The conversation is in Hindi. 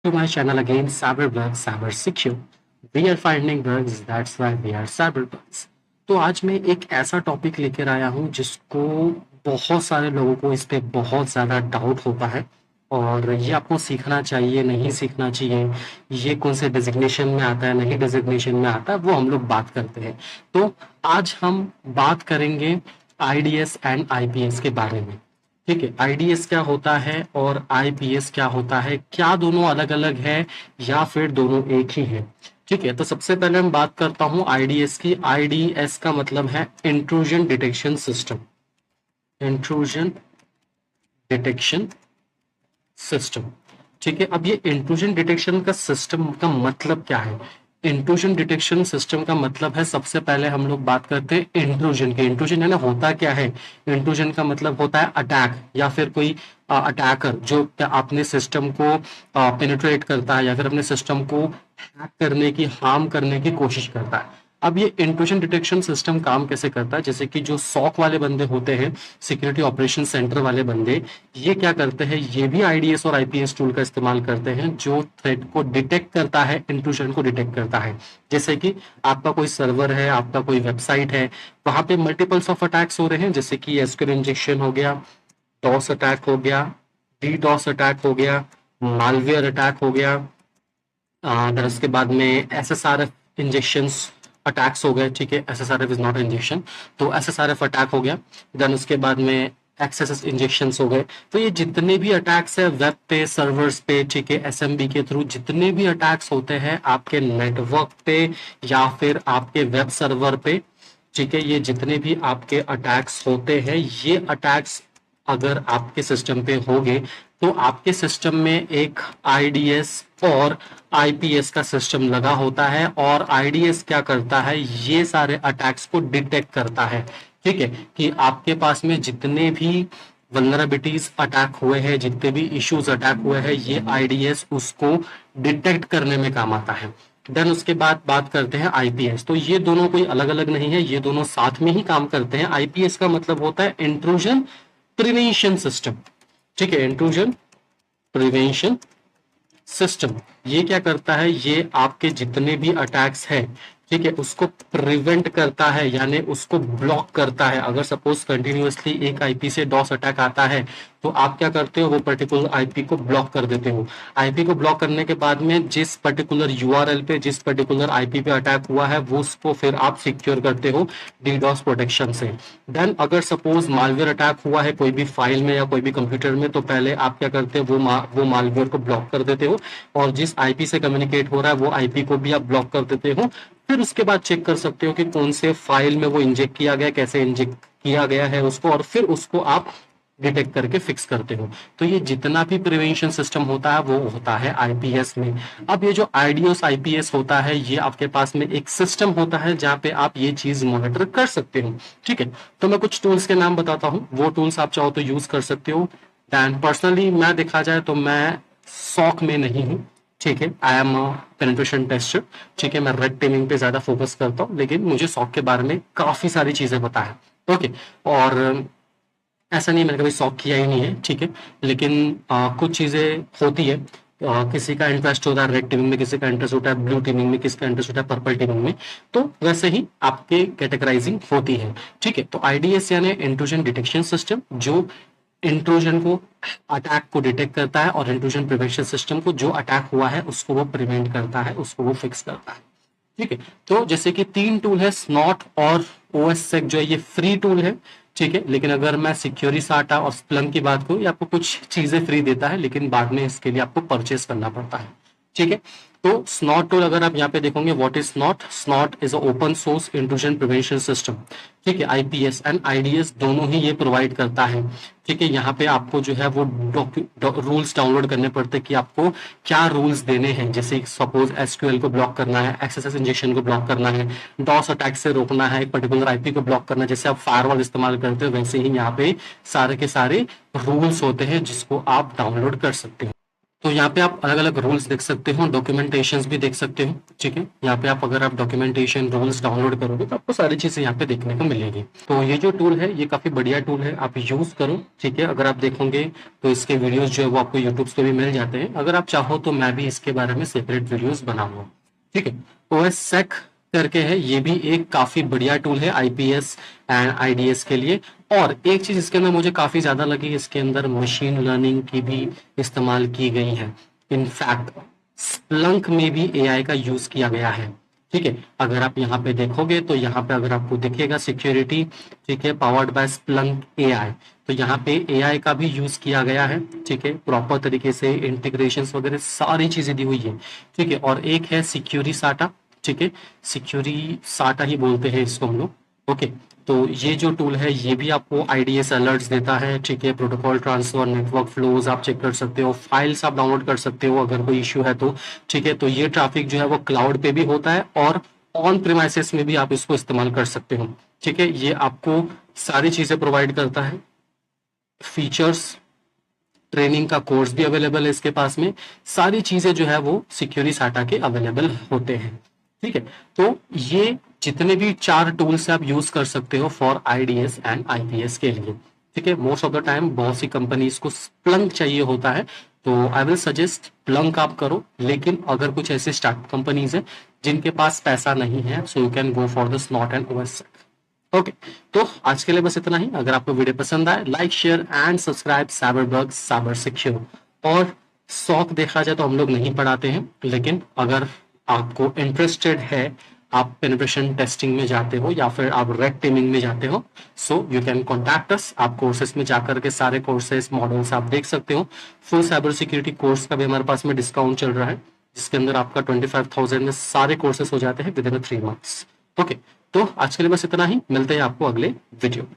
To my channel again, Cyberbug, Cyber Secure. We are finding bugs, that's why we are cyberbugs. तो आज मैं एक ऐसा टॉपिक लेकर आया हूँ जिसको बहुत सारे लोगों को इस पे बहुत ज़्यादा डाउट होता है और ये आपको सीखना चाहिए, नहीं सीखना चाहिए, ये कौन से डेजिग्नेशन में आता है, नहीं डेजिग्नेशन में आता है, वो हम लोग बात करते हैं। तो आज हम बात करेंगे आईडीएस एंड आईपीएस के बारे में। ठीक है, आईडीएस क्या होता है और आईपीएस क्या होता है, क्या दोनों अलग अलग है या फिर दोनों एक ही है। ठीक है, तो सबसे पहले हम बात करता हूं आईडीएस की। आईडीएस का मतलब है intrusion detection system. Intrusion detection system. ठीक है, अब ये इंट्रूजन डिटेक्शन का सिस्टम का मतलब क्या है। इंट्रूजन डिटेक्शन सिस्टम का मतलब है, सबसे पहले हम लोग बात करते हैं इंट्रूजन के। इंट्रूजन है ना, होता क्या है। इंट्रूजन का मतलब होता है अटैक या फिर कोई अटैकर जो अपने सिस्टम को पेनिट्रेट करता है या फिर अपने सिस्टम को हैक करने की, हार्म करने की कोशिश करता है। अब ये इंट्रूजन डिटेक्शन सिस्टम काम कैसे करता है, जैसे कि जो सॉक वाले बंदे होते हैं, सिक्योरिटी ऑपरेशन सेंटर वाले बंदे, ये क्या करते हैं, ये भी आईडीएस और आईपीएस टूल का इस्तेमाल करते हैं जो थ्रेट को डिटेक्ट करता है, इंट्रूजन को डिटेक्ट करता है। जैसे कि आपका कोई सर्वर है, आपका कोई वेबसाइट है, वहां पे मल्टीपल्स ऑफ अटैक्स हो रहे हैं, जैसे कि एसक्यूएल इंजेक्शन हो गया, डॉस अटैक हो गया, डीडॉस अटैक हो गया, मालवेयर अटैक हो गया, फिर उसके बाद में एसएसआरएफ इंजेक्शंस अटैक्स हो गए। ठीक है, एसएसआरएफ इज नॉट इंजेक्शन, तो एसएसआरएफ अटैक हो गया। देन उसके बाद में एक्सेस इंजेक्शंस हो गए। तो ये जितने भी अटैक्स है वेब पे, सर्वर्स पे, ठीक है, एसएमबी के थ्रू जितने भी अटैक्स होते हैं आपके नेटवर्क पे या फिर आपके वेब सर्वर पे, ठीक है, ये जितने भी आपके अटैक्स होते हैं, ये अटैक्स अगर आपके सिस्टम पे होंगे तो आपके सिस्टम में एक आईडीएस और आईपीएस का सिस्टम लगा होता है और आईडीएस क्या करता है, ये सारे अटैक्स को डिटेक्ट करता है। ठीक है, कि आपके पास में जितने भी वल्नरेबिलिटीज अटैक हुए हैं, जितने भी इश्यूज अटैक हुए हैं, ये आईडीएस उसको डिटेक्ट करने में काम आता है। देन उसके बाद बात करते हैं आईपीएस। तो ये दोनों कोई अलग अलग नहीं है, ये दोनों साथ में ही काम करते हैं। आईपीएस का मतलब होता है इंट्रूजन प्रिवेंशन सिस्टम। ठीक है, इंट्रूजन प्रिवेंशन सिस्टम ये क्या करता है, ये आपके जितने भी अटैक्स हैं, ठीक है, उसको प्रिवेंट करता है, यानी उसको ब्लॉक करता है। अगर सपोज कंटिन्यूअसली एक आईपी से डॉस अटैक आता है तो आप क्या करते हो, वो पर्टिकुलर आईपी को ब्लॉक कर देते हो। आईपी को ब्लॉक करने के बाद में जिस पर्टिकुलर यूआरएल पे, जिस पर्टिकुलर आईपी पे अटैक हुआ है, वो उसको फिर आप सिक्योर करते हो डीडॉस प्रोटेक्शन से। देन अगर सपोज मालवेयर अटैक हुआ है कोई भी फाइल में या कोई भी कंप्यूटर में, तो पहले आप क्या करते हो, वो मालवेयर को ब्लॉक कर देते हो और जिस आईपी से कम्युनिकेट हो रहा है वो आईपी को भी आप ब्लॉक कर देते हो। फिर उसके बाद चेक कर सकते हो कि कौन से फाइल में वो इंजेक्ट किया गया, कैसे इंजेक्ट किया गया है उसको, और फिर उसको आप डिटेक्ट करके फिक्स करते हो। तो ये जितना भी प्रिवेंशन सिस्टम होता है वो होता है आईपीएस में। अब ये जो आईडीएस आईपीएस होता है, ये आपके पास में एक सिस्टम होता है जहां पे आप ये चीज मॉनिटर कर सकते हो। ठीक है, तो मैं कुछ टूल्स के नाम बताता हूँ, वो टूल्स आप चाहो तो यूज कर सकते हो। दैन पर्सनली मैं देखा जाए तो मैं सॉक में नहीं हूँ। ठीक है, आई एम पेनिट्रेशन टेस्टर। ठीक है, मैं रेड टीमिंग पे ज्यादा फोकस करता हूँ, लेकिन मुझे सॉक के बारे में काफी सारी चीजें पता है। ओके, और ऐसा नहीं मैंने कभी सॉक किया ही नहीं है। ठीक है, लेकिन कुछ चीजें होती है, किसी का इंटरेस्ट होता है रेड टीमिंग में, किसी का इंटरेस्ट होता है ब्लू टीमिंग में, किसी का इंटरेस्ट होता है पर्पल टीमिंग में, तो वैसे ही आपके कैटेगराइजिंग होती है। ठीक है, तो आईडीएस यानी इंट्रूजन डिटेक्शन सिस्टम, जो इंट्रूजन को, अटैक को डिटेक्ट करता है, और इंट्रूजन प्रिवेंशन सिस्टम को, जो अटैक हुआ है उसको वो प्रिवेंट करता है, उसको वो फिक्स करता है। ठीक है, तो जैसे कि तीन टूल है, स्नॉट और ओएससेक जो है ये फ्री टूल है। ठीक है, लेकिन अगर मैं सिक्योरिसाटा और स्प्लंक की बात करूं, ये आपको कुछ चीजें फ्री देता है, लेकिन बाद में इसके लिए आपको परचेस करना पड़ता है। ठीक है, तो स्नॉट टूल अगर आप यहाँ पे देखोगे, what is snout, snout is open source intrusion prevention system. ठीक है, आईपीएस एंड आईडीएस दोनों ही ये प्रोवाइड करता है। ठीक है, यहाँ पे आपको जो है वो रूल्स डाउनलोड करने पड़ते हैं कि आपको क्या रूल्स देने हैं। जैसे सपोज एसक्यूएल को ब्लॉक करना है, एक्सएसएस इंजेक्शन को ब्लॉक करना है, डॉस अटैक से रोकना है, एक पर्टिकुलर आईपी को ब्लॉक करना है, जैसे आप फायरवॉल इस्तेमाल करते हो वैसे ही यहाँ पे सारे के सारे रूल्स होते हैं जिसको आप डाउनलोड कर सकते हो। तो यहाँ पे आप अलग अलग रूल्स देख सकते हो, डॉक्यूमेंटेशंस भी देख सकते हो। ठीक है, यहाँ पे आप अगर आप डॉक्यूमेंटेशन रूल्स डाउनलोड करोगे तो आपको सारी चीजें यहाँ पे देखने को मिलेगी। तो ये जो टूल है ये काफी बढ़िया टूल है, आप यूज करो। ठीक है, अगर आप देखोगे तो इसके वीडियोस जो है वो आपको यूट्यूब पे भी मिल जाते हैं। अगर आप चाहो तो मैं भी इसके बारे में सेपरेट वीडियोस बनाऊंगा। ठीक है, OS सेक करके है, ये भी एक काफी बढ़िया टूल है आईपीएस एंड आईडीएस के लिए। और एक चीज इसके अंदर मुझे काफी ज्यादा लगी, इसके अंदर मशीन लर्निंग की भी इस्तेमाल की गई है। इनफैक्ट स्प्लंक में भी एआई का यूज किया गया है। ठीक है, अगर आप यहाँ पे देखोगे तो यहाँ पे अगर आपको दिखेगा सिक्योरिटी, ठीक है, पावर्ड बाय स्प्लंक एआई, तो यहाँ पे एआई का भी यूज किया गया है। ठीक है, प्रॉपर तरीके से इंटीग्रेशंस वगैरह सारी चीजें दी हुई है। ठीक है, और एक है सिक्योरी साटा। ठीक है, सिक्योरी साटा ही बोलते हैं इसको हम लोग। ओके, तो ये जो टूल है ये भी आपको आईडीएस अलर्ट्स देता है। ठीक है, प्रोटोकॉल ट्रांसफर, नेटवर्क फ्लोज आप चेक कर सकते हो, फाइल्स आप डाउनलोड कर सकते हो अगर कोई इश्यू है तो। ठीक है, तो ये ट्रैफिक जो है वो क्लाउड पे भी होता है और ऑन प्रीमाइसेस में भी आप इसको इस्तेमाल कर सकते हो। ठीक है, ये आपको सारी चीजें प्रोवाइड करता है, फीचर्स, ट्रेनिंग का कोर्स भी अवेलेबल है इसके पास में, सारी चीजें जो है वो सिक्योरी साटा के अवेलेबल होते हैं। ठीक है, तो ये जितने भी 4 टूल्स आप यूज कर सकते हो फॉर आईडीएस एंड आईपीएस के लिए। ठीक है, मोस्ट ऑफ द टाइम बहुत सी कंपनीज को स्प्लंक चाहिए होता है, तो आई विल सजेस्ट स्प्लंक आप करो। लेकिन अगर कुछ ऐसे स्टार्टअप कंपनीज है जिनके पास पैसा नहीं है, so you can go for the snout and OS. Okay, तो आज के लिए बस इतना ही। अगर आपको वीडियो पसंद आए, like share and subscribe cyber bug cyber secure. और शौक देखा जाए तो हम लोग नहीं पढ़ाते हैं, लेकिन अगर आपको इंटरेस्टेड है, आप पेनिट्रेशन टेस्टिंग में जाते हो या फिर आप रेड टीमिंग में जाते हो, so you can contact us. आप कोर्सेज में जाकर के सारे कोर्सेज मॉडल्स आप देख सकते हो। फुल साइबर सिक्योरिटी कोर्स का भी हमारे पास में डिस्काउंट चल रहा है, जिसके अंदर आपका 25,000 में सारे कोर्सेज हो जाते हैं विद इन 3 मंथ्स। ओके, तो आज के लिए बस इतना ही, मिलते हैं आपको अगले वीडियो में।